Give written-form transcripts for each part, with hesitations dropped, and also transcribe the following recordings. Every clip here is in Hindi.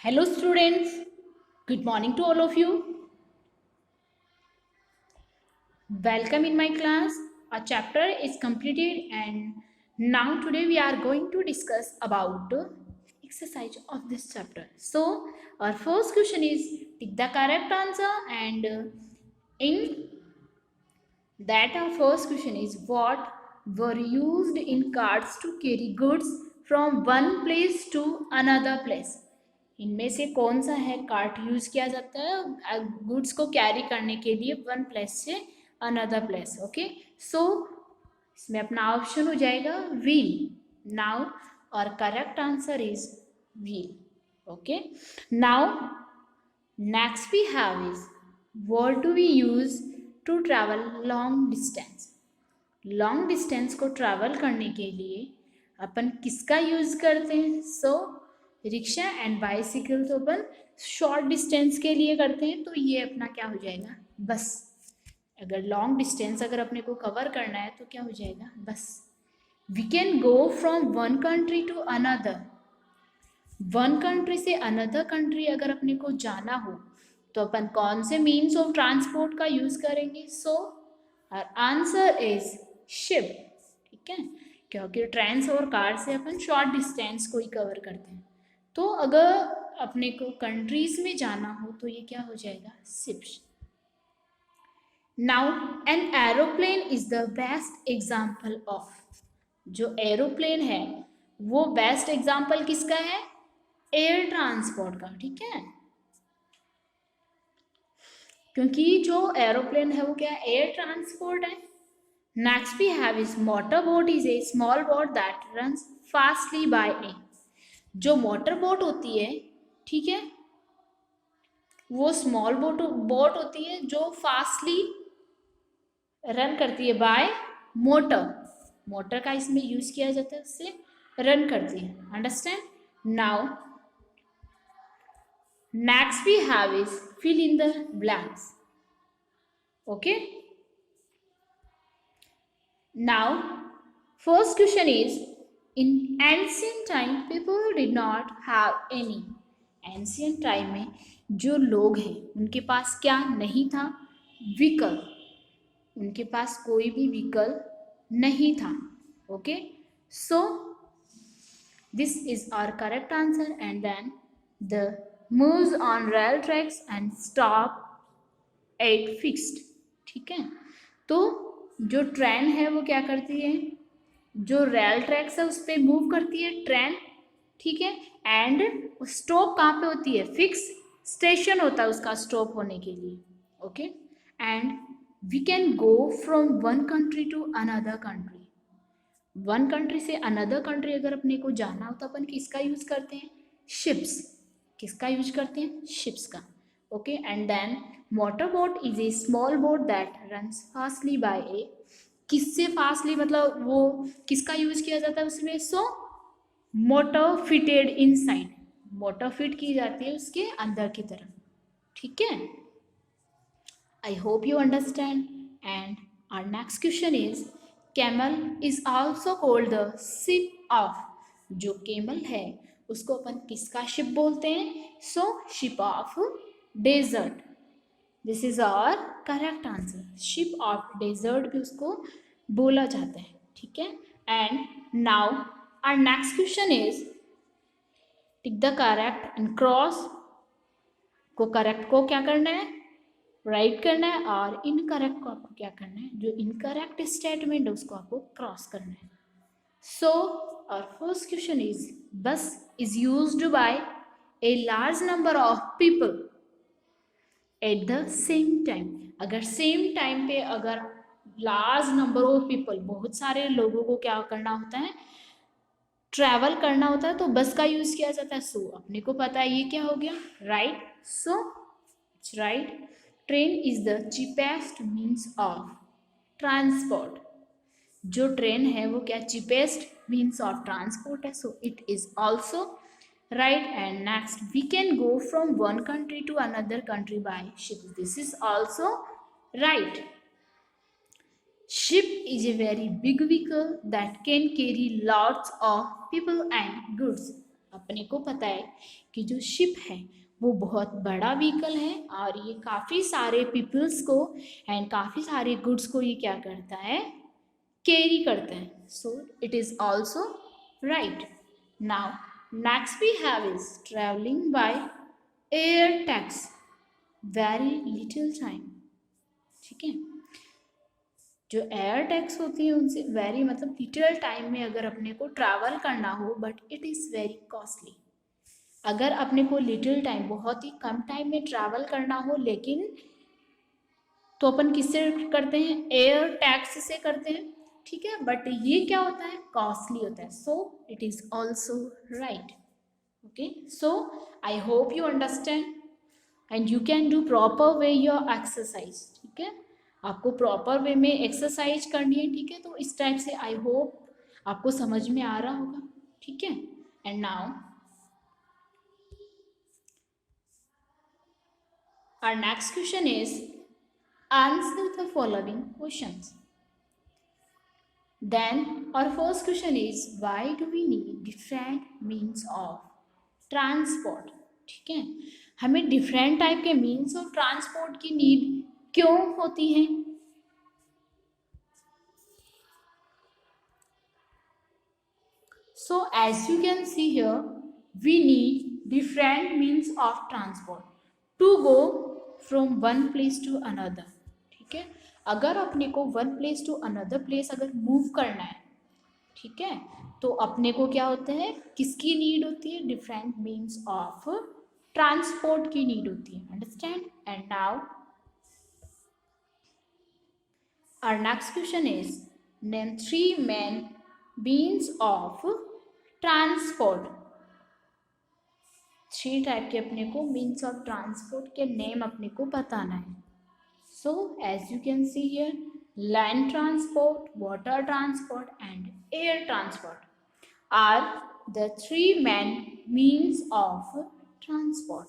Hello students, good morning to all of you. Welcome in my class. Our chapter is completed and now today we are going to discuss about the exercise of this chapter. So our first question is pick the correct answer and in that our first question is what were used in carts to carry goods from one place to another place. इनमें से कौन सा है कार्ट यूज किया जाता है गुड्स को कैरी करने के लिए वन प्लेस से अनदर प्लेस. ओके सो इसमें अपना ऑप्शन हो जाएगा व्हील. नाउ और correct answer is wheel. Okay now next we have is what do we use to travel long distance. Long distance को ट्रैवल करने के लिए अपन किसका यूज करते हैं. सो रिक्शा एंड बाइसिकल तो अपन शॉर्ट डिस्टेंस के लिए करते हैं, तो ये अपना क्या हो जाएगा बस. अगर लॉन्ग डिस्टेंस अगर अपने को कवर करना है तो क्या हो जाएगा bus. We can go from one country to another. One country से अनदर कंट्री अगर अपने को जाना हो तो अपन कौन से मीन्स ऑफ ट्रांसपोर्ट का यूज करेंगे. So our answer is ship. ठीक है, क्योंकि ट्रेन और कार से अपन शॉर्ट डिस्टेंस को ही कवर करते हैं. तो अगर अपने को कंट्रीज में जाना हो तो ये क्या हो जाएगा ships. Now an aeroplane is the best example of. जो एरोप्लेन है वो बेस्ट एग्जाम्पल किसका है. एयर ट्रांसपोर्ट का. ठीक है, क्योंकि जो एरोप्लेन है वो क्या एयर ट्रांसपोर्ट है. Next we have is motor boat is a small boat that runs fastly by a. जो मोटर बोट होती है, ठीक है, वो स्मॉल बोट होती है जो फास्टली रन करती है बाय मोटर. मोटर का इसमें यूज किया जाता है, उससे रन करती है. Understand. Now next we have is fill in the blanks. Okay now first question is in ancient time people did not have any. ancient time में जो लोग हैं उनके पास क्या नहीं था व्हीकल. उनके पास कोई भी व्हीकल नहीं था. Okay so this is our correct answer and then the moves on rail tracks and stop at fixed. ठीक है, तो जो ट्रेन है वो क्या करती है, जो रेल ट्रैक्स है उस पर मूव करती है ट्रेन. ठीक है, एंड स्टॉप कहाँ पे होती है फिक्स स्टेशन होता है उसका स्टॉप होने के लिए. Okay and we can go from one country to another country. One country से अनदर कंट्री अगर अपने को जाना हो तो अपन किसका यूज करते हैं शिप्स. किसका यूज करते हैं शिप्स का. Okay and then motor boat is a small boat that runs fastly by a. किससे फास्टली मतलब वो किसका यूज किया जाता है उसमें. So motor fitted inside. Motor fit की जाती है उसके अंदर की तरफ. ठीक है, I hope you understand. And our next question is camel is also called the ship of. जो कैमल है उसको अपन किसका शिप बोलते हैं. So ship of desert. This is our correct answer. Ship of desert भी उसको बोला जाता है. ठीक है, and now our next question is tick the correct and cross. को करेक्ट को क्या करना है राइट करना है और इनकरेक्ट को आपको क्या करना है जो इनकरेक्ट स्टेटमेंट है उसको आपको क्रॉस करना है. So our first question is bus is used by a large number of people at the same time. अगर सेम टाइम पे अगर लार्ज नंबर ऑफ पीपल बहुत सारे लोगों को क्या करना होता है ट्रैवल करना होता है तो बस का यूज किया जाता है. सो अपने को पता है ये क्या हो गया right. So it's right. Train is the cheapest means of transport. जो ट्रेन है वो क्या चीपेस्ट मीन्स ऑफ ट्रांसपोर्ट है. So it is also right. And next we can go from one country to another country by ship. This is also right. Ship is a very big vehicle that can carry lots of people and goods. अपने को पता है कि जो शिप है वो बहुत बड़ा व्हीकल है और ये काफ़ी सारे पीपल्स को एंड काफ़ी सारे गुड्स को ये क्या करता है, कैरी करता है. So it is also right. Now next we have is travelling by air takes, very little time. ठीक है, जो एयर टैक्स होती है उनसे वेरी मतलब लिटिल टाइम में अगर अपने को ट्रैवल करना हो, but it is very costly. अगर अपने को लिटिल टाइम बहुत ही कम टाइम में ट्रैवल करना हो, लेकिन तो अपन किससे करते हैं, एयर टैक्स से करते हैं. ठीक है, बट ये क्या होता है, कॉस्टली होता है. So it is also right. Okay, so I hope you understand and you can do proper way your exercise. ठीक है, आपको प्रॉपर वे में एक्सरसाइज करनी है. ठीक है, तो इस टाइप से आई होप आपको समझ में आ रहा होगा. ठीक है, and now our next question is answer the following questions. Then our first question is why do we need different means of transport. ठीक है, हमें डिफरेंट टाइप के मीन्स ऑफ ट्रांसपोर्ट की नीड क्यों होती है. So as you can see here, we need different means of transport to go from one place to another. ठीक है, अगर अपने को one place to another place अगर मूव करना है, ठीक है, तो अपने को क्या होता है, किसकी नीड होती है, डिफरेंट मीन्स ऑफ ट्रांसपोर्ट की नीड होती है. Understand. And now our next question is name three main means of transport. Three type के अपने को मीन्स ऑफ ट्रांसपोर्ट के नेम अपने को बताना है. So as you can see here, land transport, water transport and air transport are the three main means of transport.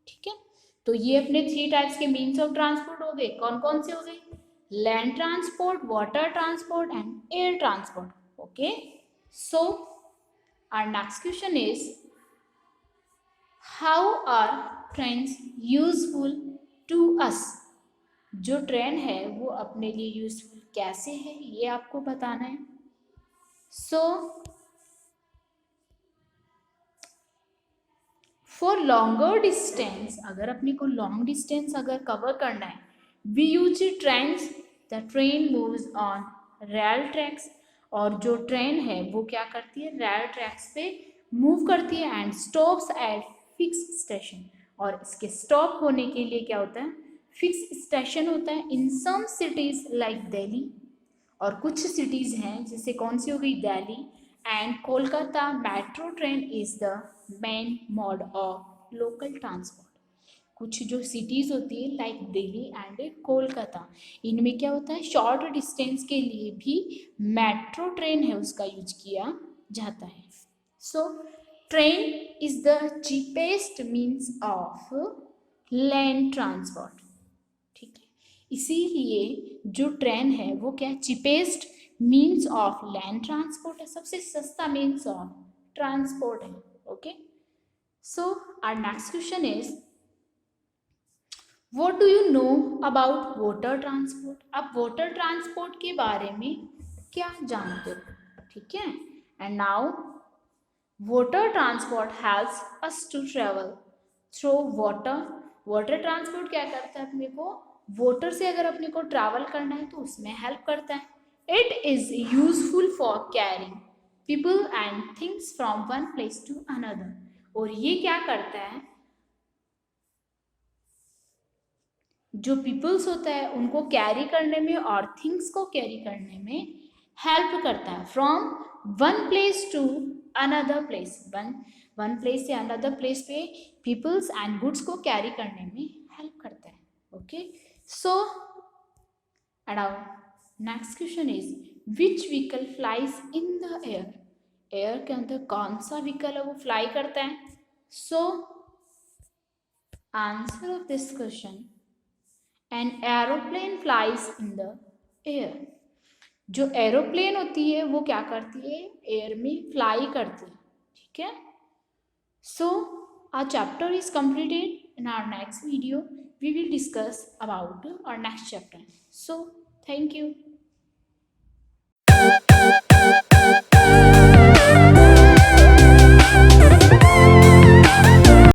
ठीक है, तो ये अपने थ्री टाइप्स के मीन्स ऑफ ट्रांसपोर्ट हो गए. कौन कौन से हो गए, land transport, water transport and air transport. Okay, so our next question is how are trains useful to us. जो ट्रेन है वो अपने लिए यूजफुल कैसे है, ये आपको बताना है. सो फॉर लॉन्गर डिस्टेंस, अगर अपने को लॉन्ग डिस्टेंस अगर कवर करना है, we use trains. The train moves on rail tracks. और जो ट्रेन है वो क्या करती है, रेल ट्रैक्स पे मूव करती है and stops at fix station. और इसके स्टॉप होने के लिए क्या होता है, फिक्स स्टेशन होता है. इन सम सिटीज लाइक दिल्ली, और कुछ सिटीज़ हैं जैसे कौन सी हो गई, Delhi and Kolkata, metro train is the main mode of local transport. कुछ जो सिटीज़ होती है लाइक दिल्ली एंड कोलकाता, इनमें क्या होता है, शॉर्ट डिस्टेंस के लिए भी मेट्रो ट्रेन है उसका यूज किया जाता है. So train is the cheapest means of land transport. ठीक है, इसीलिए जो ट्रेन है वो क्या, cheapest means of land transport है, सबसे सस्ता मीन्स ऑफ ट्रांसपोर्ट है. Okay, so our next question is What do you know about water transport? आप water transport के बारे में क्या जानते हो. ठीक है, and now water transport helps us to travel through water. water transport क्या करता है, अपने को water से अगर अपने को travel करना है तो उसमें help करता है. It is useful for carrying people and things from one place to another. और ये क्या करता है, जो पीपल्स होता है उनको कैरी करने में और थिंग्स को कैरी करने में हेल्प करता है. From one place to another place, one place से अनदर प्लेस पे पीपल्स एंड गुड्स को कैरी करने में हेल्प करता है. Okay, so about next question is which vehicle flies in the air. Air के अंदर कौन सा व्हीकल है वो फ्लाई करता है. So answer of this question, an aeroplane flies in the air. जो एरोप्लेन होती है वो क्या करती है, एयर में फ्लाई करती है. ठीक है, So our chapter is completed. In our next video, we will discuss about our next chapter. So thank you.